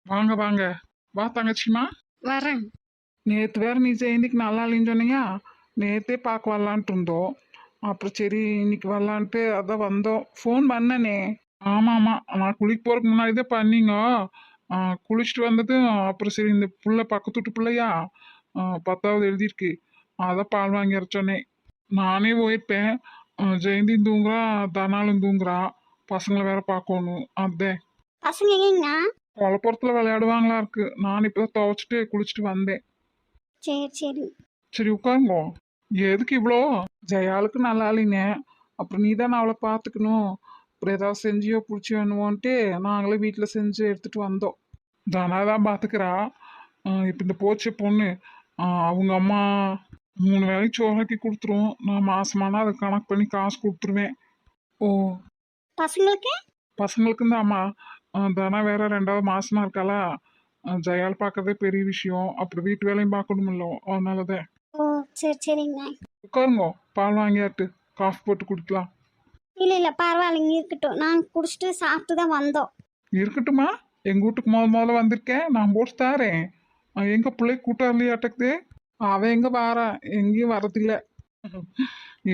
வாங்க வாங்க. வா தங்கச்சிமா. வரேன். நேற்று வேற நீ ஜெயந்திக்கு நல்லா இல்லைன்னு சொன்னீங்க. நேற்றே பார்க்க வரலான்ட்டு இருந்தோம். அப்புறம் சரி இன்னைக்கு வரலான்ட்டு அதான் வந்தோம். ஃபோன் பண்ணனே. ஆமாம் ஆமாம், நான் குளிக்க போகிறதுக்கு முன்னாடி தான் பண்ணீங்க. குளிச்சுட்டு வந்தது. அப்புறம் சரி இந்த புள்ள பக்கத்து வீட்டு பிள்ளையா 10வது எழுதியிருக்கு. அதான் பால் வாங்கி சொன்னேன். நானே போயிருப்பேன். ஜெயந்தியும் தூங்குறா, தனாலும் தூங்குறா. பசங்களை வேற பார்க்கணும். அதே பசங்க எங்கண்ணா? குளப்புறத்துல விளையாடுவாங்களா இருக்கு. நான் இப்போ துவைச்சிட்டு குளிச்சுட்டு வந்தேன். சரி சரி. சரி உட்காருங்கோ. எதுக்கு இவ்வளோ? ஜெயாளுக்கு நல்லா இல்லைங்க. அப்புறம் நீ தானே அவளை பார்த்துக்கணும். அப்புறம் ஏதாவது செஞ்சியோ பிடிச்சியோன்னுவோன்ட்டு நாங்களே வீட்டில் செஞ்சு எடுத்துட்டு வந்தோம். தனா தான் பார்த்துக்கிறா. இப்போ இந்த போச்ச பொண்ணு அவங்க அம்மா 3 வேளைக்கு சோறாக்கி கொடுத்துரும். நான் மாசமானா அதை கணக்கு பண்ணி காசு கொடுத்துருவேன். ஓ. பசங்களுக்கு? பசங்களுக்கும் தான் அம்மா. தனா வேற 2வது மாசமா இருக்காளா. ஜெயால் பார்க்கறதே பெரிய விஷயம். அப்புறம் வீட்டு வேலையும் பார்க்கணுமில்ல, அதனாலதான். ஓ சரி சரிங்கண்ணா. உட்காருங்கோ. பால் வாங்கியாட்டு காஃபி போட்டு குடிக்கலாம். இல்லை இல்லை பரவாயில்லைங்க இருக்கட்டும். நாங்கள் குடிச்சிட்டு சாப்பிட்டு தான் வந்தோம். இருக்கட்டுமா. எங்க வீட்டுக்கு முதல்ல வந்திருக்கேன். நான் போட்டு தாரேன். எங்க பிள்ளை கூட்டார்லையாட்டக்குது. அவன் எங்க வாரா, எங்கேயும் வரதில்ல.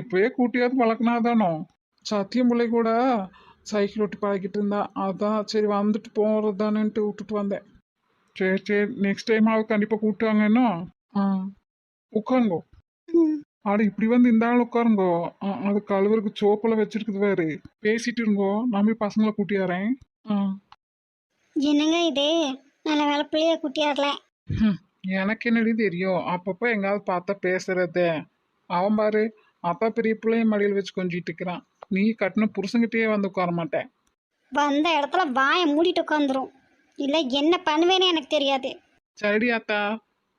இப்பயே கூட்டியாவது பழக்கினாதானோ. சத்தியம் பிள்ளை கூட சைக்கிள் ஓட்டி பழகிட்டு இருந்தா. அதான் சரி வந்துட்டு போறது தானேன்ட்டு விட்டுட்டு வந்தேன். சரி சரி, நெக்ஸ்ட் டைம் அவ கண்டிப்பா கூட்டுவாங்க என்ன. ஆ உட்காருங்கோ. ம். ஆட இப்படி வந்து இந்த ஆள் உட்காருங்கோ. அது கழுவுறதுக்கு சோப்பெல்லாம் வச்சிருக்குது வேறு. பேசிட்டு இருங்கோ. நான் போய் பசங்களை கூட்டியாரேன். என்னங்க இது? நல்ல வேலை பிள்ளைய குட்டியாரல. எனக்கு என்னடி தெரியும். அப்பப்போ எங்காவது பார்த்தா பேசுறதே. அவன் பாரு, அப்பா பெரிய பிள்ளைய மடியில் வச்சு கொஞ்சிட்டு இருக்கிறான். நீ கட்டின புருஷங்கிட்டயே வந்து உட்கார மாட்டேன். வந்த இடத்துல வாயை மூடிட்டு உட்காந்துரும். இல்லை என்ன பண்ணுவேன்னு எனக்கு தெரியாது. சரிடி அத்தா,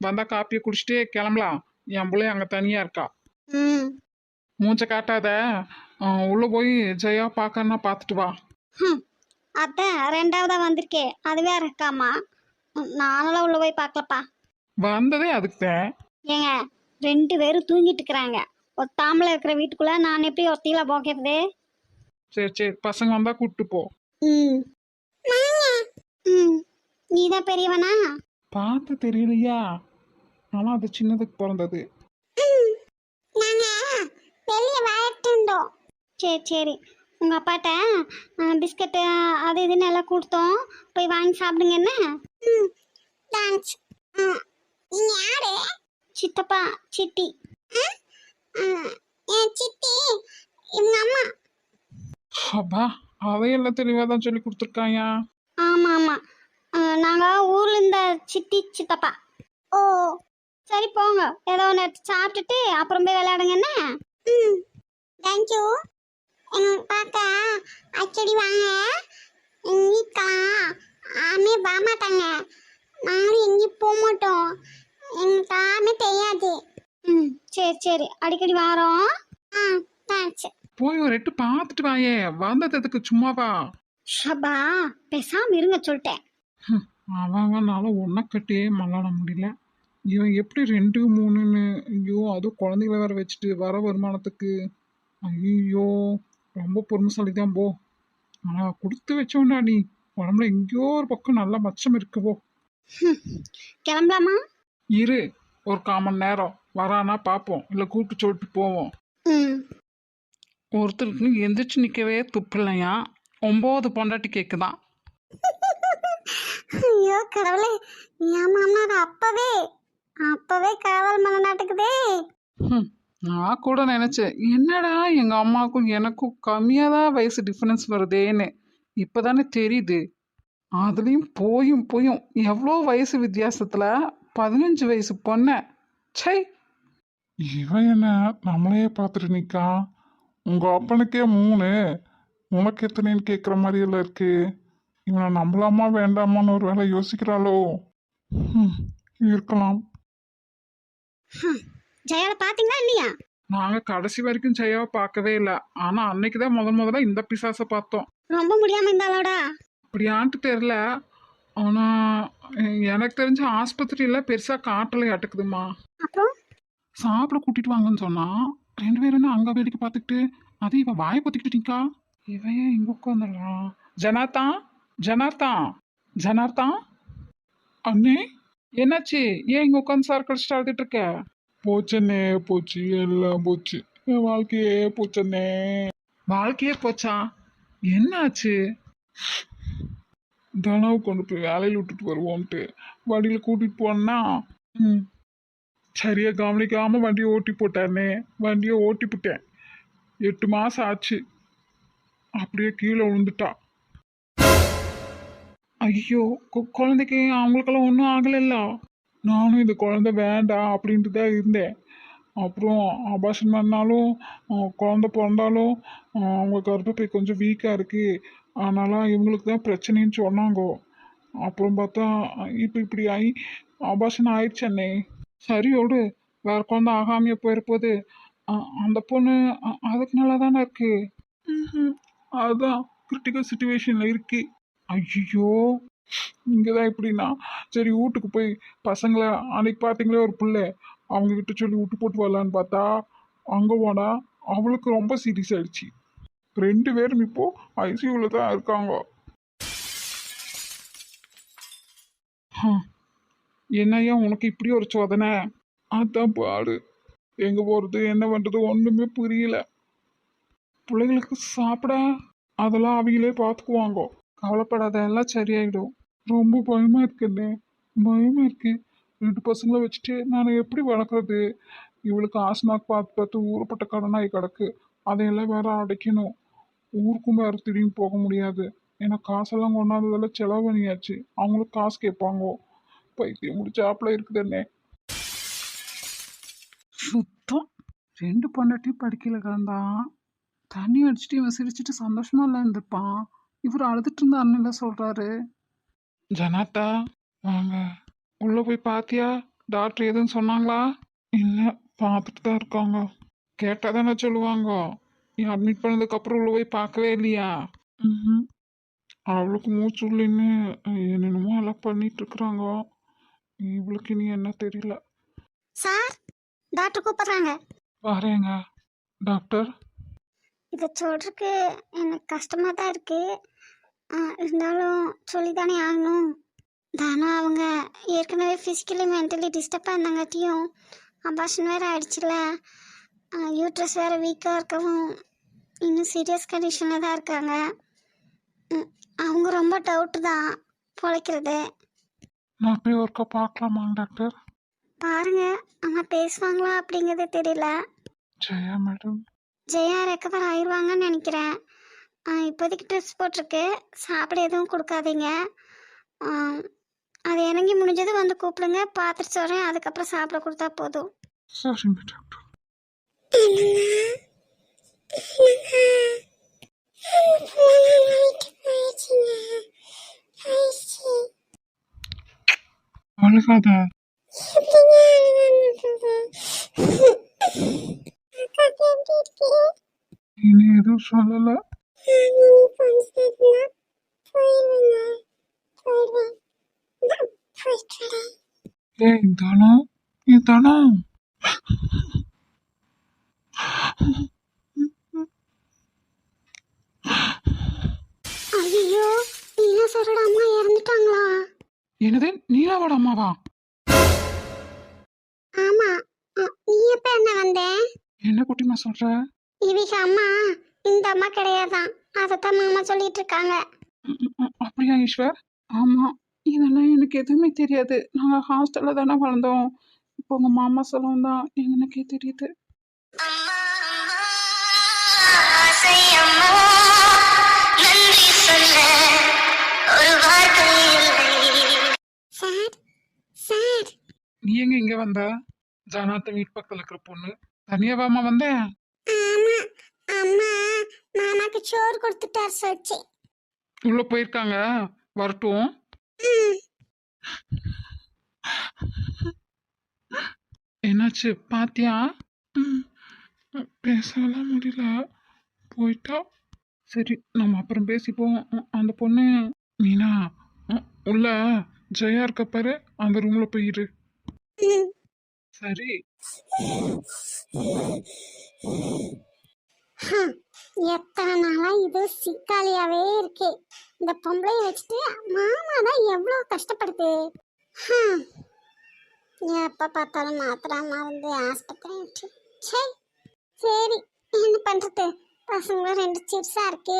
வந்தா காப்பியை குடிச்சிட்டே கிளம்பலாம். என் பிள்ளை அங்கே தனியா இருக்கா. ம். மூஞ்ச காட்டாத. உள்ள போய் ஜெயா பார்க்கன்னா பார்த்துட்டு வா. ம். அதான் 2வதா வந்திருக்கே, அது வேற இருக்காமா. நானெல்லாம் உள்ள போய் பார்க்கலப்பா. வந்ததே அதுக்கு தான். ஏங்க 2 பேரும் தூங்கிட்டு இருக்கிறாங்க. ஒத்தாமல இருக்கிற வீட்டுக்குள்ள நான் எப்படி ஒத்தியில போகிறது? சரி சரி, பசங்க வந்தா கூப்பிட்டு போ. ம். ம். நீதான் பெரியவனா? பார்த்து தெரியலையா. ஆனால் அது சின்னதுக்கு பிறந்தது. நாங்க வெளிய வாயிட்டு இருந்தோம். சரி சரி. உங்க அப்பாட்ட பிஸ்கட்டு அது இதுன்னு எல்லாம் கொடுத்தோம். போய் வாங்கி சாப்பிடுங்க என்ன. தேங்க்ஸ். நீங்க யாரு? சித்தப்பா சித்தி. என் சித்தி இவங்க அம்மா. அப்பா, அதையெல்லாம் தெளிவாக தான் சொல்லி கொடுத்துருக்காயா. ஆமா ஆமா. நாங்க ஊர்ல இருந்த சித்தி சித்தப்பா. ஓ சரி போங்க. ஏதோ ஒன்று சாப்பிட்டுட்டு அப்புறம் போய் விளையாடுங்க என்ன. ம். தேங்க்யூ. எங்க பாக்கா அச்சடி வாங்க. எங்க வீட்டுக்கெல்லாம் ஆமே வர மாட்டாங்க. நாங்களும் எங்கேயும் போக மாட்டோம். எங்களுக்கு ஆமே தெரியாது. ம் சரி சரி அடிக்கடி வரோம். ஆ தேங்க்ஸ். போய் ஒரு எட்டு பார்த்துட்டு வாயே. வந்தது எதுக்கு சும்மாவா. ஷபா பேசாம இருங்க சொல்லிட்டேன். அவனால ஒன்றை கட்டியே மல்லாட முடியல. இவன் எப்படி 2 3ன்னு. ஐயோ, அதுவும் குழந்தைங்கள வேற வச்சுட்டு வர வருமானத்துக்கு. ஐயோ, ரொம்ப பொறுமைசாலி தான் போ. ஆனால் கொடுத்து வச்சோண்டா நீ. உடம்புல எங்கேயோ ஒரு பக்கம் நல்ல மச்சம் இருக்குவோ. கிளம்பலாமா? இரு, ஒரு 1/4 மணி நேரம் வரானா பார்ப்போம். இல்லை கூப்பிட்டு சொல்லிட்டு போவோம். ம். ஒருத்தருக்கு எந்திரிச்சு நிற்கவே துப்பில்லையா. 9 பொண்டாட்டி கேட்குதான். ஐயோ கடவுளே, என் மாமனார் அப்பவே காதல் மன நாட்டுக்குதே. நான் கூட நினைச்சேன், என்னடா எங்க அம்மாவுக்கும் எனக்கும் கம்மியாக தான் வயசு டிஃபரன்ஸ் வருதேன்னு. இப்போதானே தெரியுது. அதுலேயும் போயும் போயும் எவ்வளோ வயசு வித்தியாசத்தில் 15 வயசு பொண்ணை. சை. இவன் என்ன நம்மளையே பார்த்துட்டு நிற்கா. உங்க அப்பனுக்கே 3, உனக்கு எத்தனைன்னு கேட்குற மாதிரி எல்லாம் இருக்கு. இவனை நம்பலாமா வேண்டாமான்னு ஒரு வேலை யோசிக்கிறாளோ. இருக்கலாம். ஜெயால பாத்தீங்களா இல்லையா? நாங்க கடைசி வரைக்கும் ஜெயாவை பார்க்கவே இல்லை. ஆனா அன்னைக்குதான் முதல்ல இந்த பிசாசை பார்த்தோம். ரொம்ப முடியாம இருந்தாலோடா. அப்படியான்ட்டு தெரியல. ஆனா எனக்கு தெரிஞ்ச ஆஸ்பத்திரியில பெருசா காட்டலையாட்டுக்குதுமா. அப்புறம் சாப்பிட கூட்டிட்டு வாங்கன்னு சொன்னா 2 பேரும் அங்க வேடிக்கை பார்த்துக்கிட்டு அது இவன் வாயை பொத்திக்கிட்டு நிக்கா. இவன் ஏன் இங்க உட்காந்துடலாம். ஜனார்தான், ஜனார்தான், ஜனார்தான். அண்ணே என்னாச்சு? ஏன் இங்க உட்காந்து சார் கழிச்சிட்டு அழுதுட்டு இருக்க? போச்சண்ணே போச்சு, எல்லாம் போச்சு. என் வாழ்க்கையே போச்சண்ணே. வாழ்க்கையே போச்சா? என்னாச்சு? தனாவை கொண்டு போய் வேலையில் விட்டுட்டு வருவோம்ட்டு வண்டியில் கூட்டிட்டு போனா ம் சரியா கவனிக்காம வண்டியை ஓட்டி போட்டானே. வண்டியை ஓட்டி போட்டேன். 8 மாசம் ஆச்சு. அப்படியே கீழே விழுந்துட்டா. ஐயோ குழந்தைக்கு அவங்களுக்கெல்லாம் ஒன்றும் ஆகலைல்ல. நானும் இந்த குழந்தை வேண்டாம் அப்படின்ட்டு தான் இருந்தேன். அப்புறம் அபார்ஷன் பண்ணாலும் குழந்தை பிறந்தாலும் அவங்க கர்ப்பப்பை கொஞ்சம் வீக்காக இருக்குது, அதனால இவங்களுக்கு தான் பிரச்சனைன்னு சொன்னாங்க. அப்புறம் பார்த்தா இப்போ இப்படி ஆகி அபார்ஷன் ஆயிடுச்சு அண்ணே. சரி விடு, வேற குழந்தை ஆகாமையே போயிருப்போது. அந்த பொண்ணு அதுக்கு நல்லா தானே இருக்கு. ம்ஹும். அதான் கிரிட்டிக்கல் சுச்சுவேஷனில் இருக்கு. ஐயோ இங்கே தான் இப்படின்னா சரி வீட்டுக்கு போய் பசங்களை அன்னைக்கு பார்த்தீங்களே ஒரு பிள்ளை அவங்க கிட்ட சொல்லி விட்டு போட்டு வரலான்னு பார்த்தா அங்கே போனா அவளுக்கு ரொம்ப சீரியஸ் ஆயிடுச்சு. 2 பேரும் இப்போ ஐசியூவில் தான் இருக்காங்க. என்னையா உனக்கு இப்படி ஒரு சோதனை? அதான் பாடு. எங்க போறது என்ன பண்றது ஒண்ணுமே புரியல. பிள்ளைங்களுக்கு சாப்பிட அதெல்லாம் அவங்களே பார்த்துக்குவாங்க. கவலைப்படாத, எல்லாம் சரியாயிடும். ரொம்ப பயமா இருக்குண்ணே, பயமா இருக்கு. 2 பசங்களை வச்சுட்டு நான் எப்படி வளர்க்குறது? இவளுக்கு ஆஸ்மாக்கு பார்த்து பார்த்து ஊருப்பட்ட கடனாகி கிடக்கு. அதையெல்லாம் வேற அடைக்கணும். ஊருக்கும் வேற திரும்பி போக முடியாது. ஏன்னா காசெல்லாம் கொண்டாந்ததெல்லாம் செலவு பண்ணியாச்சு. அவங்களுக்கு காசு கேட்பாங்க. பைத்தியம் முடிச்சாப்புல இருக்குதுண்ணே. சுத்தம் 2 பொண்டாட்டியும் படிக்கல கிடந்தான். தண்ணி அடிச்சுட்டு இவன் சிரிச்சுட்டு சந்தோஷமா இல்லை இருந்திருப்பான். இவர் அழுதுட்டு இருந்தாருன்னு சொல்றாரு. ஜனாத்தா வாங்க, உள்ள போய் பாத்தியா? டாக்டர் எதுவும் சொன்னாங்களா? இல்ல, பார்த்துட்டு தான் இருக்காங்க. கேட்டா தானே சொல்லுவாங்க. நீ அட்மிட் பண்ணதுக்கு அப்புறம் உள்ள போய் பார்க்கவே இல்லையா? ம். அவளுக்கு மூச்சு இல்லைன்னு என்னென்னமோ எல்லாம் பண்ணிட்டு இருக்கிறாங்க. இவளுக்கு இனி என்ன தெரியல. சார், டாக்டர் கூப்பிடுறாங்க. வரேங்க டாக்டர். இதை சொல்றதுக்கு எனக்கு கஷ்டமா தான் இருக்கு. இருந்தாலும் சொல்லித்தானே ஆகணும். தானே அவங்க ஏற்கனவே ஃபிசிக்கலி மென்டலி டிஸ்டர்பாக இருந்தாங்காட்டியும் அபார்ஷன் வேறு ஆயிடுச்சுல. யூட்ரஸ் வேறு வீக்காக இருக்கவும் இன்னும் சீரியஸ் கண்டிஷனில் தான் இருக்காங்க. அவங்க ரொம்ப டவுட்டு தான் பொழைக்கிறது. நான் போய் ஒருக்கா பார்க்கலாமாங்க டாக்டர்? பாருங்க, அவங்க பேசுவாங்களா அப்படிங்கிறது தெரியல. ஜெயா மேடம். ஜெயா ரெக்கவர் ஆயிடுவாங்கன்னு நினைக்கிறேன். இப்போதைக்கு ட்ரிப்ஸ் போட்டிருக்கு. சாப்பிட எதுவும் கொடுக்காதீங்க. அது இறங்கி முடிஞ்சது வந்து கூப்பிடுங்க, பார்த்துட்டு சொல்கிறேன். அதுக்கப்புறம் சாப்பிட கொடுத்தா போதும். சரிங்க டாக்டர். அழுகாத. இனி எதுவும் சொல்லல. ஏய் தனம், தனம். ஐயோ, நீலா சாரோட அம்மா இறந்துட்டாங்களா? என்னது, நீலாவோட அம்மாவா? ஆமா. நீ எப்ப என்ன வந்த? என்ன குட்டிமா சொல்ற? இவங்க அம்மா இந்த அம்மா கிடையாதான். அதைத்தான் மாமா சொல்லிட்டு இருக்காங்க. அப்படியா ஈஸ்வர்? ஆமா, இதெல்லாம் எனக்கு எதுவுமே தெரியாது. நாங்க ஹாஸ்டல்ல தானே வளர்ந்தோம். இப்போ உங்க மாமா சொல்லவும் தான் எனக்கே தெரியுது. Sir, sir. நீ எங்க இங்க வந்த? ஜனாத்த வீட்டு பக்கத்துல இருக்கிற பொண்ணு தனியாவாமா வந்தேன்? ஆமா, அம்மா மாமாக்கு சோறு கொடுத்துட்டார் சொல்லிச்சு. உள்ள போயிருக்காங்க, வரட்டும். என்னாச்சு பாத்தியா? பேசலாம் முடியல, போயிட்டா. சரி, நம்ம அப்புறம் பேசிப்போம். அந்த பொண்ணு மீனா உள்ள ஜெயா இருக்க பாரு, அந்த ரூம்ல போயிரு. சரி. எத்தனை நாளா இது சிக்காலியாவே இருக்கு. இந்த பொம்பளைய வச்சுட்டு மாமா தான் எவ்வளவு கஷ்டப்படுது. ஹம், எப்போ பார்த்தாலும் மாத்திரை மருந்து ஆஸ்பத்திரி சரி சரி, என்ன பண்ணுறது? பசங்களும் 2 சிப்ஸாக இருக்கு,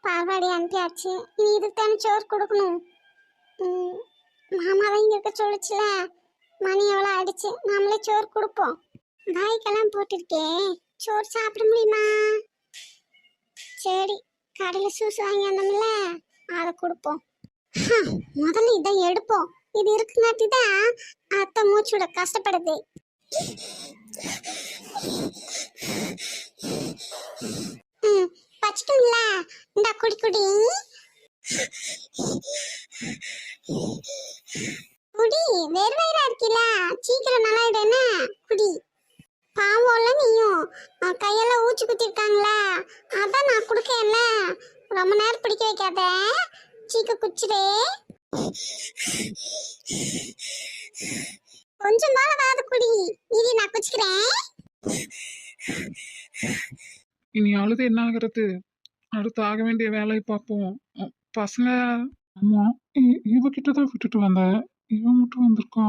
பால்வாடி அனுப்பியாச்சு. இனி இதுக்கு தானே சோறு கொடுக்கணும். ம், மாமா தான் இங்கே இருக்க சொல்லிச்சுல, மணி எவ்வளோ ஆயிடுச்சு, நாமளே சோறு கொடுப்போம். வாய்க்கெல்லாம் போட்டிருக்கேன், சோறு சாப்பிட முடியுமா? சரி, கடையில் சூஸ் வாங்கி வந்தோம்ல, அதை கொடுப்போம். முதல்ல இதை எடுப்போம். இது இருக்குங்காட்டி தான் அத்தை மூச்சோட கஷ்டப்படுது. பச்சிட்டும்ல, இந்த குடி குடி குடி, வேறு வயிறா இருக்கீல, சீக்கிரம் நல்லாயிடுன்னு குடி. பாவம்ல நீயும், கையெல்லாம் ஊச்சி குத்திருக்காங்களா, அதான் நான் கொடுக்கல. ரொம்ப நேரம் பிடிக்க வைக்காத, சீக்கிரம் குச்சிடே. கொஞ்சம் வாது குடி, இது நான் குச்சிக்கிறேன். இனி அழுது என்ன ஆகிறது? அடுத்து ஆக வேண்டிய வேலையை பார்ப்போம். பசங்க, ஆமா, இவகிட்ட தான் விட்டுட்டு வந்தேன், இவன் மட்டும் வந்திருக்கா.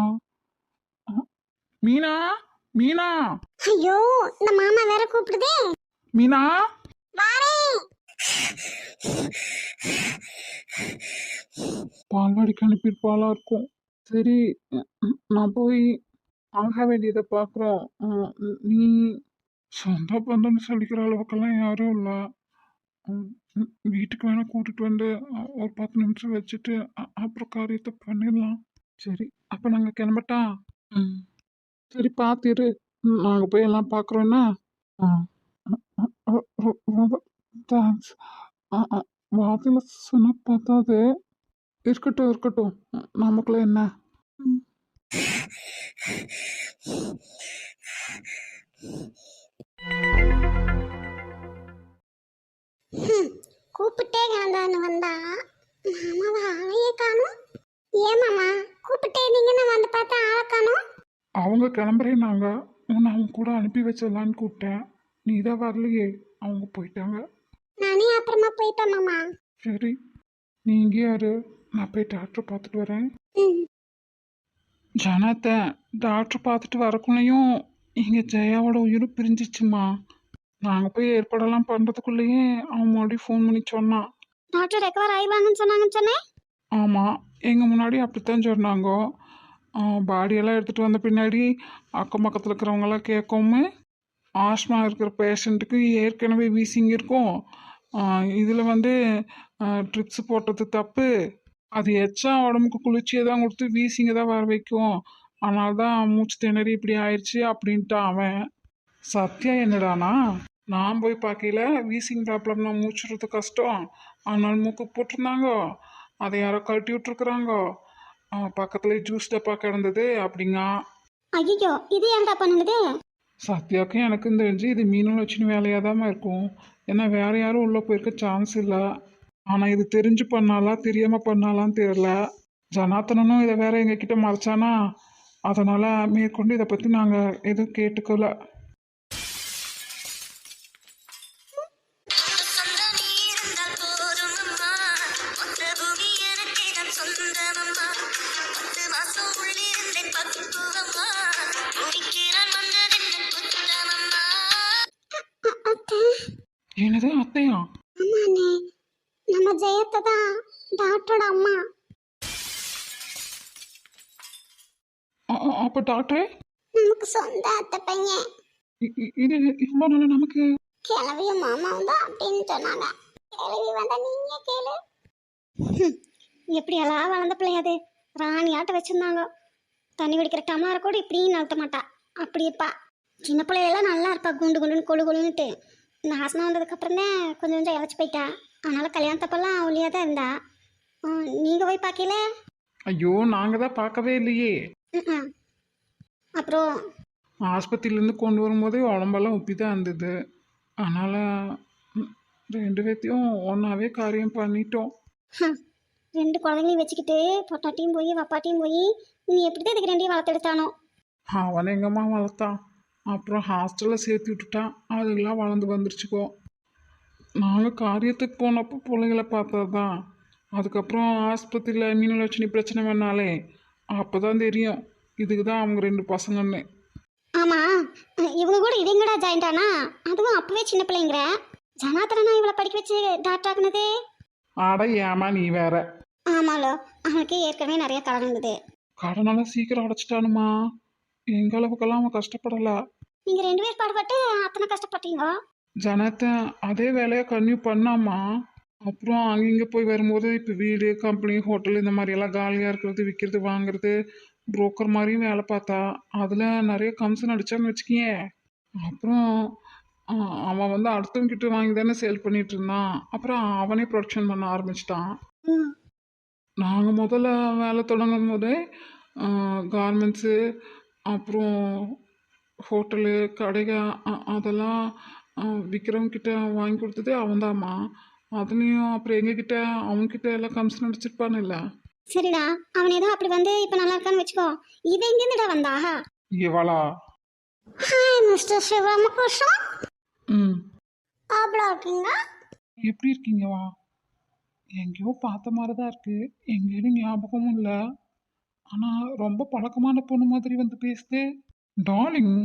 மீனா, மீனா, ஐயோ, இந்த மாமா வேற கூப்பிடுதே. மீனா, வாரேன். பால்வாடிக்கு அனுப்பியிருப்பாளா இருக்கும். சரி, நான் போய் ஆக வேண்டியதை பார்க்குறோம். நீ சொந்த பந்தம்னு சொல்லிக்கிற அளவுக்கெல்லாம் யாரும் இல்லை. வீட்டுக்கு வேணா கூட்டிட்டு வந்து ஒரு 10 நிமிஷம் வச்சுட்டு அப்புறம் காரியத்தை பண்ணிடலாம். சரி, அப்போ நாங்கள் கிளம்பட்டா? ம், சரி, பார்த்துரு. நாங்கள் போய் எல்லாம் பார்க்குறோன்னா. ஆ, ரொம்ப தேங்க்ஸ். வார்த்தையில் சொன்ன பார்த்தாது. இருக்கட்டும் இருக்கட்டும், நமக்குள்ள என்ன. ம். கூப்பிட்டே கிளந்தான்னு வந்தா மாமாவை ஆளையே காணும். ஏன் மாமா கூப்பிட்டே இருந்தீங்கன்னு வந்து பார்த்தா ஆளை காணும். அவங்க கிளம்புறேன்னாங்க, உன்னை அவங்க கூட அனுப்பி வச்சிடலான்னு கூப்பிட்டேன். நீ தான் வரலையே, அவங்க போயிட்டாங்க. நானே அப்புறமா போயிட்டேன் மாமா. சரி, நீ இங்கே யாரு, நான் போய் டாக்டரை பார்த்துட்டு வரேன். ம், ஜனத்தை டாக்டர் பார்த்துட்டு வரக்குள்ளேயும் இங்கே ஜெயாவோட உயிரும் பிரிஞ்சிச்சுமா. நாங்கள் போய் ஏற்பாடெல்லாம் பண்ணுறதுக்குள்ளேயே அவன் மறுபடியும் ஃபோன் பண்ணி சொன்னான். டாக்டர் ரெக்கவர் ஆயிடுவாங்கன்னு சொன்னேன். ஆமாம், எங்கள் முன்னாடி அப்படித்தான் சொன்னாங்க. பாடியெல்லாம் எடுத்துகிட்டு வந்த பின்னாடி அக்கம் பக்கத்தில் இருக்கிறவங்களாம் கேட்காம, ஆஸ்மா இருக்கிற பேஷண்ட்டுக்கு ஏற்கனவே வீசிங் இருக்கும், இதில் வந்து ட்ரிப்ஸ் போட்டது தப்பு, அது எச்சா உடம்புக்கு குளிர்ச்சியை தான் கொடுத்து வீசிங்க தான் வர வைக்கும், அதனால தான் மூச்சு திணறி இப்படி ஆயிடுச்சு அப்படின்ட்டான் அவன். சத்யா என்னடானா, நான் போய் பார்க்கல, வீசிங் ப்ராப்ளம்னா மூச்சுறது கஷ்டம், அதனால மூக்கு போட்டிருந்தாங்க, அதை யாரோ கழட்டி விட்டுருக்குறாங்க, பக்கத்தில் ஜூஸ் டப்பா கிடந்தது அப்படிங்க. ஐயோ, இது ஏன்டா பண்ணுது? சத்யாவுக்கும் எனக்கும் தெரிஞ்சு இது மீனலட்சுமி வேலையாக தான் இருக்கும். ஏன்னா வேற யாரும் உள்ளே போயிருக்க சான்ஸ் இல்லை. ஆனால் இது தெரிஞ்சு பண்ணாலா தெரியாமல் பண்ணாலான்னு தெரியல. ஜனார்த்தனனும் இதை வேற எங்ககிட்ட மறைச்சானா, அதனால் மேற்கொண்டு இதை பற்றி நாங்கள் எதுவும் கேட்டுக்கல. என்னது அத்தையா? அம்மாண்ணே, நம்ம ஜெயத்தை தான் டாக்டரோட அம்மா. அப்போ டாக்டரே, நமக்கு சொந்த அத்தை பையன். இது இவ்வளோ நாளா நமக்கு கிளவியும் மாமாவும் தான் அப்படின்னு சொன்னாங்க. கிளவி வந்தா நீங்க கேளு. எப்படியெல்லாம் வளர்ந்த பிள்ளையாது, ராணியாட்ட வச்சிருந்தாங்க. தண்ணி குடிக்கிற டமார கூட இப்படியும் நடத்த மாட்டா, அப்படி இருப்பா. சின்ன பிள்ளையெல்லாம் நல்லா இருப்பா, குண்டு குண்டுன்னு கொழு கொழுன்னுட்டு. இந்த ஆஸ்மா வந்ததுக்கு அப்புறம் தான் கொஞ்சம் கொஞ்சம் இழைச்சி போயிட்டா. அதனால கல்யாணத்தப்பெல்லாம் ஒல்லியாக தான் இருந்தா. நீங்கள் போய் பார்க்கல? ஐயோ, நாங்கள் தான் பார்க்கவே இல்லையே. அப்புறம் ஆஸ்பத்திரியிலேருந்து கொண்டு வரும்போதே உடம்பெல்லாம் உப்பி தான் இருந்தது. அதனால் 2 பேர்த்தையும் ஒன்றாவே காரியம் பண்ணிட்டோம். 2 குழந்தைங்களையும் வச்சுக்கிட்டு பொட்டாட்டியும் போய் வப்பாட்டியும் போய் நீ எப்படி தான் இதுக்கு 2ஐயும் வளர்த்தெடுத்தானோ. அவனை எங்கம்மா வளர்த்தான், அப்புறம் ஹாஸ்டலில் சேர்த்து விட்டுட்டான், அதுக்கெல்லாம் வளர்ந்து வந்துருச்சுக்கோ. நாங்கள் காரியத்துக்கு போனப்போ பிள்ளைங்களை பார்த்தது தான். அதுக்கப்புறம் ஆஸ்பத்திரியில் மீனலட்சுமி பிரச்சனை பண்ணாலே அப்பதான் தெரியும் இதுக்கு தான் அவங்க 2 பசங்கன்னு. ஆமா, இவங்க கூட இது எங்கடா ஜாயிண்ட் ஆனா? அதுவும் அப்பவே சின்ன பிள்ளைங்கிற. ஜனாதனா இவளை படிக்க வச்சு டாக்டர் ஆக்குனதே. அட ஏமா நீ வேற. ஆமாலோ, அவனுக்கு ஏற்கனவே நிறைய கடன் இருந்தது. கடனெல்லாம் சீக்கிரம் அடைச்சிட்டானுமா. எங்க அளவுக்கெல்லாம் அவன் கஷ்டப்படல. நீங்க 2 பேர் பாடுபட்டு அத்தனை கஷ்டப்பட்டீங்க. ஜனத்தன் அதே வேலையை கன்னியூ பண்ணாமா. அப்புறம் அங்கிங்க போய் வரும்போது இப்போ வீடு கம்பெனி ஹோட்டல் இந்த மாதிரி எல்லாம் காலியாக இருக்கிறது விற்கிறது வாங்குறது புரோக்கர் மாதிரியும் வேலை பார்த்தா அதில் நிறைய கமிஷன் அடிச்சான்னு வச்சுக்கியே. அப்புறம் அவன் வந்து அடுத்தவங்க கிட்ட வாங்கி தானே சேல் பண்ணிட்டு இருந்தான். அப்புறம் அவனே ப்ரொடக்ஷன் பண்ண ஆரம்பிச்சிட்டான். ம். நாங்கள் முதல்ல வேலை தொடங்கும் போதே கார்மெண்ட்ஸு அப்புறம் ஹோட்டலு கடைக அதெல்லாம் விற்கிறவங்க கிட்ட வாங்கி கொடுத்ததே அவன்தாம்மா. அதுலேயும் அப்புறம் எங்ககிட்ட அவன்கிட்ட எல்லாம் கமிஷன் அடிச்சிருப்பானுல்ல. சரிடா, அவன் ஏதோ அப்படி வந்து இப்ப நல்லா இருக்கான்னு வச்சுக்கோ. இது எங்கேருந்துடா வந்தா? இவளா? Hi mister Sivaramakrishnan. ம். ஆப்லா இருக்கீங்க? எப்படி இருக்கீங்க வா? எங்கேயோ பார்த்த மாதிரி தான் இருக்கு. எங்கேயும் ஞாபகமும் இல்லை. ஆனால் ரொம்ப பழக்கமான பொண்ணு மாதிரி வந்து பேசுது. டார்லிங்,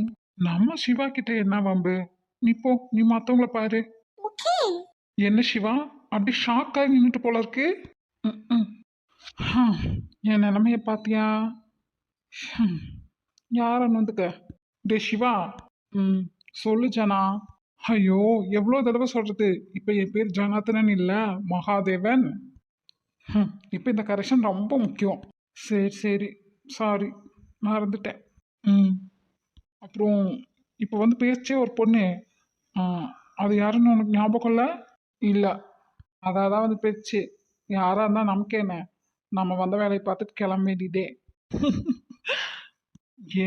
நம்ம சிவா கிட்ட என்ன வம்பு? நீ போ, நீ மற்றவங்கள பாரு. ஓகே. என்ன சிவா அப்படி ஷாக்காகி நின்றுட்டு போல இருக்கு. ம். ஹம், என் நிலைமைய பாத்தியா? யாரன்னு வந்துக்க. டே சிவா. ம். சொல்லு ஜனா. ஐயோ எவ்வளோ தடவை சொல்றது. இப்போ என் பேர் ஜனார்த்தனன் இல்லை மகாதேவன். இப்போ இந்த கரெக்ஷன் ரொம்ப முக்கியம். சரி சரி, சாரி, மறந்துட்டேன். ம். அப்புறம் இப்போ வந்து பேச்சே ஒரு பொண்ணு. ஆ, அது யாருன்னு உனக்கு ஞாபகம் இல்லை? இல்லை, அதான் வந்து பேச்சு. யாராக இருந்தால் நமக்கு என்ன, நம்ம வந்த வேலையை பார்த்துட்டு கிளம்ப வேண்டியதே.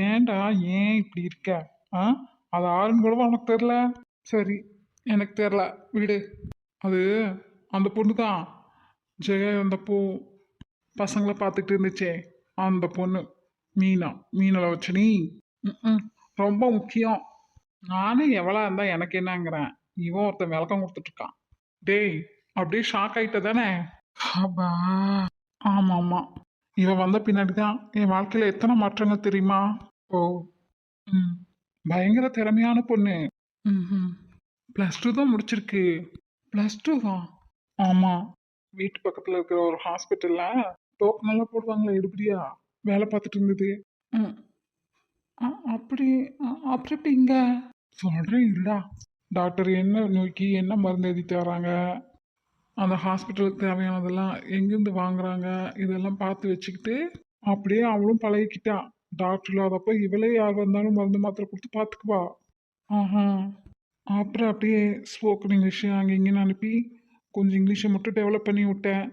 ஏன்டா ஏன் இப்படி இருக்க? ஆ, அது ஆளுன்னு கூட உனக்கு தெரில. சரி, எனக்கு தெரில, விடு. அது அந்த பொண்ணு தான். ஜெயா இருந்தப்போ பசங்களை பார்த்துக்கிட்டு இருந்துச்சே அந்த பொண்ணு. மீனலை வச்சு நீ. ம். ரொம்ப முக்கியம். நானும் எவ்வளோ இருந்தா எனக்கு என்னங்கிறேன். இவன் ஒருத்தன் விளக்கம் கொடுத்துட்டு இருக்கான். டேய், அப்படியே ஷாக் ஆயிட்ட தானே? அப்பா. ஆமா ஆமா, இவன் வந்த பின்னாடி தான் என் வாழ்க்கையில எத்தனை மாற்றங்கள் தெரியுமா? ஓ. ம். பயங்கர திறமையான பொண்ணு. ம். +2 தான் முடிச்சிருக்கு. +2 தான். ஆமா. வீட்டு பக்கத்துல இருக்கிற ஒரு ஹாஸ்பிட்டல்ல டோக்கன் எல்லாம் போடுவாங்களே எடுபடியா வேலை பார்த்துட்டு இருந்தது. ம். அப்படி அப்புறம் எப்படி இங்க? சொல்றேன் இல்லடா. டாக்டர் என்ன நோய்க்கு என்ன மருந்து எழுதி தராங்க, அந்த ஹாஸ்பிட்டலுக்கு தேவையானதெல்லாம் எங்கேருந்து வாங்குறாங்க, இதெல்லாம் பார்த்து வச்சுக்கிட்டு அப்படியே அவளும் பழகிக்கிட்டா. டாக்டர் இல்லாதப்போ இவளே யார் வந்தாலும் மருந்து மாத்திரை கொடுத்து பார்த்துக்குவா. ஆஹா. அப்புறம் அப்படியே ஸ்போக்கன் இங்கிலீஷ் அங்கே இங்கேன்னு அனுப்பி கொஞ்சம் இங்கிலீஷை மட்டும் டெவலப் பண்ணி விட்டேன்.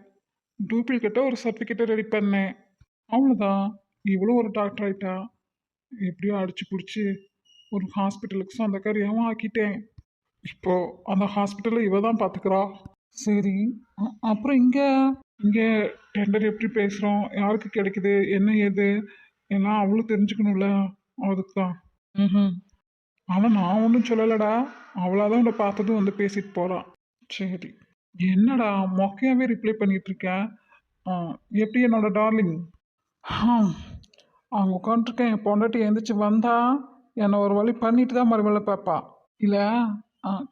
டூப்ளிகேட்டாக ஒரு சர்டிஃபிகேட்டை ரெடி பண்ணேன். அவ்வளோதான். இவளும் ஒரு டாக்டர் ஆயிட்டா. எப்படியோ அடிச்சு பிடிச்சி ஒரு ஹாஸ்பிட்டலுக்கு சொந்தக்காரியாகவும் ஆக்கிட்டேன். இப்போ அந்த ஹாஸ்பிட்டலில் இவ தான் பார்த்துக்கிறா. சரி, அப்புறம் இங்கே டெண்டர் எப்படி பேசுகிறோம், யாருக்கு கிடைக்குது, என்ன ஏது எல்லாம் அவளும் தெரிஞ்சுக்கணும்ல. அதுக்கு தான். ம். ஆனால் நான் ஒன்றும் சொல்லலடா. அவளாதான் உன்னை பார்த்ததும் வந்து பேசிட்டு போகிறான். சரி. என்னடா மொக்கையாவே ரிப்ளை பண்ணிட்டு இருக்கேன். எப்படி என்னோட டார்லிங்? அவங்க உட்காந்துருக்கேன். என் பொண்டாட்டி எழுந்திரிச்சு வந்தா என்னை ஒரு வழி பண்ணிட்டு தான் மறுவேளை பார்ப்பா. இல்லை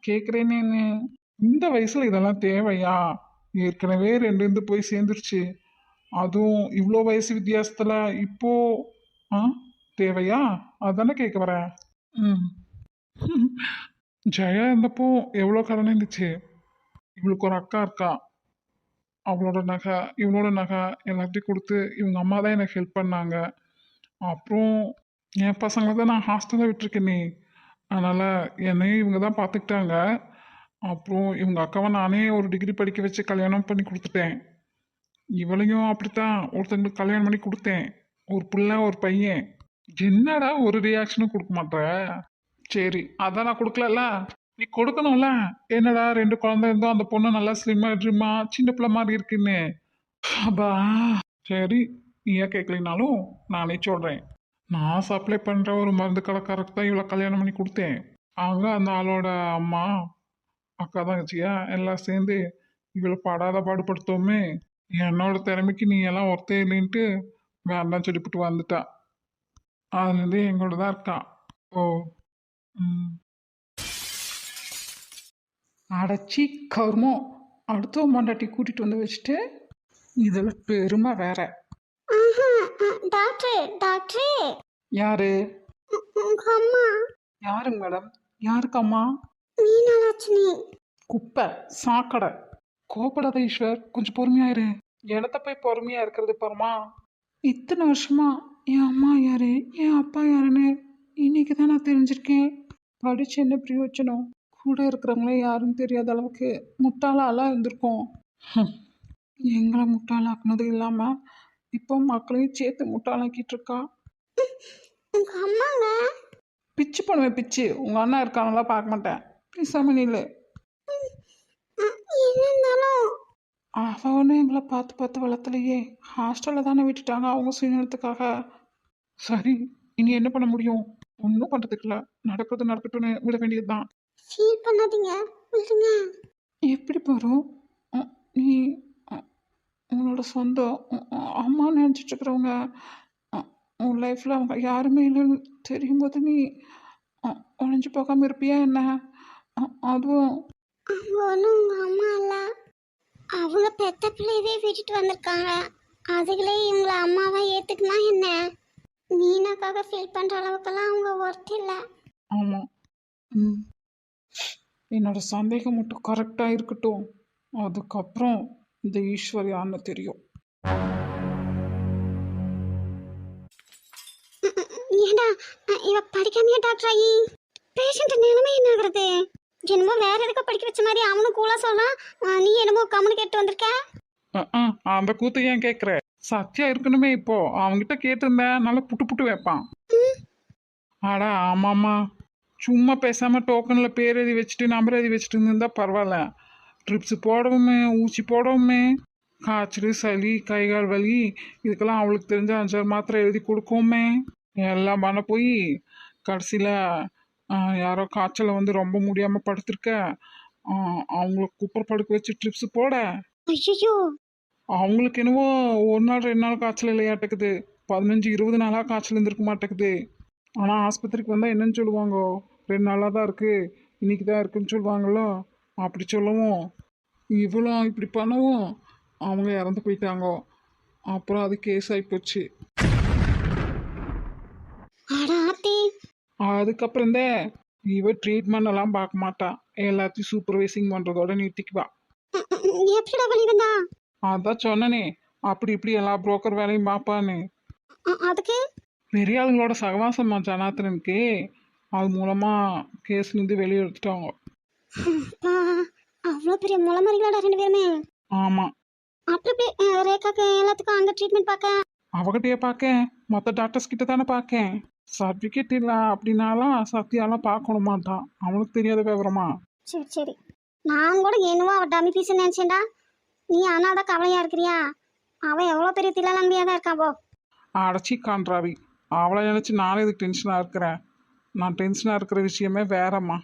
கேட்குறேன்னு இந்த வயசில் இதெல்லாம் தேவையா? ஏற்கனவே 2 இருந்து போய் சேர்ந்துருச்சு. அதுவும் இவ்வளோ வயசு வித்தியாசத்தில் இப்போ ஆ தேவையா? அதானே கேட்க வரேன். ம். ஜெயா இருந்தப்போ எவ்வளோ கடன் இருந்துச்சு. இவளுக்கு ஒரு அக்கா இருக்கா. அவளோட நகை இவளோட நகை எல்லாத்தையும் கொடுத்து இவங்க அம்மா தான் எனக்கு ஹெல்ப் பண்ணாங்க. அப்புறம் என் பசங்களை தான் நான் ஹாஸ்டலில் விட்டுருக்கேனே, அதனால் என்னையும் இவங்க தான் பார்த்துக்கிட்டாங்க. அப்புறம் இவங்க அக்காவை நானே ஒரு டிகிரி படிக்க வச்சு கல்யாணம் பண்ணி கொடுத்துட்டேன். இவளையும் அப்படித்தான் ஒருத்தங்களுக்கு கல்யாணம் பண்ணி கொடுத்தேன். ஒரு பிள்ளை ஒரு பையன். என்னடா ஒரு ரியாக்ஷனும் கொடுக்க மாட்டேற? சரி, அதான் நான் கொடுக்கலல்ல, நீ கொடுக்கணும்ல. என்னடா 2 குழந்தை இருந்தோம், அந்த பொண்ணு நல்லா ஸ்லிம்மா ட்ரிம்மா சின்ன பிள்ளை மாதிரி இருக்குன்னு. அப்பா. சரி, நீயே கேட்கலினாலும் நானே சொல்கிறேன். நான் சப்ளை பண்ணுற ஒரு மருந்து கடைக்காரருக்கு தான் இவ்வளோ கல்யாணம் பண்ணி கொடுத்தேன். அவங்க அந்த ஆளோட அம்மா அக்கா தங்கச்சியா எல்லாம் சேர்ந்து இவளை படாத பாடுபடுத்தோமே. என்னோட திறமைக்கு நீ எல்லாம் ஒருத்தே இல்லைன்ட்டு வேண்டாம் சொல்லிவிட்டு வந்துட்டா. அதுலேருந்து எங்களோட தான் இருக்கா. ஓ. ம். அடைச்சி கருமம், அடுத்த மண்டாட்டி கூட்டிகிட்டு வந்து வச்சுட்டு இதில் பெருமை வேற. ஆஹா, டாக்டர் டாக்டர், யாரு? உங்க அம்மா யாருங்க மேடம்? யாருக்கு அம்மா? மீனாலட்சுமி. குப்பை, சாக்கடை. கோபப்படாத ஈஸ்வர், கொஞ்சம் பொறுமையாயிரு. இடத்த போய் பொறுமையா இருக்கிறது பாருமா. இத்தனை வருஷமா என் அம்மா யாரு என் அப்பா யாருன்னு இன்னைக்கு தான் நான் தெரிஞ்சிருக்கேன். படிச்சு என்ன பிரயோஜனம்? கூட இருக்கிறவங்களே யாருன்னு தெரியாத அளவுக்கு முட்டாளாலாம் இருந்திருக்கோம். ஹம். எங்களை முட்டாளாக்குனது இல்லாம இப்போ மக்களையும் சேர்த்து முட்டாளாக்கிட்டு இருக்கா. உங்க அம்மாங்க பிச்சு பண்ணுவேன் பிச்சு. உங்க அண்ணா இருக்கானங்களா பார்க்க மாட்டேன். பேசாம நில்லு. என்ன இருந்தாலும் அவ ஒன்றும் எங்களை பார்த்து பார்த்து வளர்த்தலையே. ஹாஸ்டலில் தானே விட்டுட்டாங்க அவங்க சுயநலத்துக்காக. சரி, இனி என்ன பண்ண முடியும்? ஒன்றும் பண்ணுறதுக்கு இல்லை. நடக்கிறது நடக்கட்டும்னு விட வேண்டியது தான். ஃபீல் பண்ணாதீங்க, விடுங்க. எப்படி போகிறோம்? நீ உன்னோட சொந்தம் அம்மா நினச்சிட்டு இருக்கிறவங்க உன் லைஃப்பில் அவங்க யாருமே இல்லைன்னு தெரியும் போது நீ உழைஞ்சு போகாமல் இருப்பியா என்ன? அதுவும் அவங்க ஒன்றும் உங்க அம்மா இல்லை. அவங்க பெத்த பிள்ளையவே விட்டுட்டு வந்திருக்காங்க. அதுகளே இவங்கள அம்மாவா ஏத்துக்குனா என்ன? மீனாக்காக ஃபீல் பண்ற அளவுக்கெல்லாம் அவங்க ஒர்த் இல்லை. ஆமாம். ம். என்னோட சந்தேகம் மட்டும் கரெக்டாக இருக்கட்டும். அதுக்கப்புறம் இந்த ஈஸ்வர் யாருன்னு தெரியும். ஏண்டா இவ படிக்காமையா டாக்டர் ஆகி பேஷண்ட் நிலைமை என்ன ஆகுறது? என்னமோ வேற எதுக்கு படிக்க வச்ச மாதிரி அவனும் கூலா சொல்றான். நீ என்னமோ கம்முன்னு கேட்டு வந்திருக்க. அந்த கூத்து ஏன் கேட்குற? சத்தியா இருக்கணுமே. இப்போ அவங்ககிட்ட கேட்டிருந்தேன், நல்லா புட்டு புட்டு வைப்பான். ஆடா ஆமாம்மா, சும்மா பேசாம டோக்கன்ல பேர் எழுதி வச்சுட்டு நம்பர் எழுதி வச்சுட்டு இருந்தா பரவாயில்ல. ட்ரிப்ஸ் போடவுமே, ஊசி போடவுமே, காய்ச்சல் சளி கை கால் வலி இதுக்கெல்லாம் அவளுக்கு தெரிஞ்ச 5 மாத்திரை எழுதி கொடுக்கவுமே எல்லாம் பண்ண போய் கடைசியில் யாரோ காய்ச்சலை வந்து ரொம்ப முடியாமல் படுத்திருக்க, அவங்கள குப்பர் படுக்க வச்சு ட்ரிப்ஸ் போட ஐயோ, அவங்களுக்கு என்னவோ 1 நாள் 2 நாள் காய்ச்சல் இல்லையாட்டக்குது. 15-20 நாளாக காய்ச்சல் இருந்திருக்க மாட்டேக்குது. ஆனால் ஆஸ்பத்திரிக்கு வந்தால் என்னன்னு சொல்லுவாங்க? 2 நாளாக தான் இருக்குது, இன்னைக்கு தான் இருக்குன்னு சொல்லுவாங்களோ. அப்படி சொல்லவும் இவ்வளோ இப்படி பண்ணவும் அவங்க இறந்து போயிட்டாங்க. அப்புறம் அது கேஸ் ஆகிப்போச்சு. அதுக்கப்புறந்தே இவ ட்ரீட்மெண்ட் எல்லாம் பார்க்க மாட்டா. எல்லாத்தையும் சூப்பர்வைசிங் பண்ணுறதோட நிறுத்திக்குவா. அதான் சொன்னனே, அப்படி இப்படி எல்லா புரோக்கர் வேலையும் பார்ப்பான்னு. அதுக்கு பெரிய ஆளுங்களோட சகவாசமா ஜனார்த்தனனுக்கு. அது மூலமா கேஸ்லேருந்து வெளியே எடுத்துட்டாங்க. அவ்வளோ பெரிய முளமறிகளோட 2 பேருமே. ஆமாம். அப்படி ரேகாக்கு எல்லாத்துக்கும் அங்கே ட்ரீட்மெண்ட் பார்க்க அவகிட்டயே பார்க்கேன், மற்ற டாக்டர்ஸ் கிட்ட தானே பார்க்கேன். சர்டிஃபிகேட் இல்லை அப்படின்னாலாம் சத்தியாலாம் பார்க்கணும் மாட்டான். அவனுக்கு தெரியாத விவரமா? சரி சரி, நான் கூட என்னவோ அவள் டம்மி பீஸ் நினச்சேன்டா. நீ ஆனால் தான் கவலையாக இருக்கிறியா? அவள் எவ்வளோ பெரிய தில்லாலங்கியாக தான் இருக்காவோ. அடைச்சி காண்றாவி. அவளை நினச்சி நானே இதுக்கு டென்ஷனாக இருக்கிறேன். நான் டென்ஷனாக இருக்கிற விஷயமே வேறம்மா.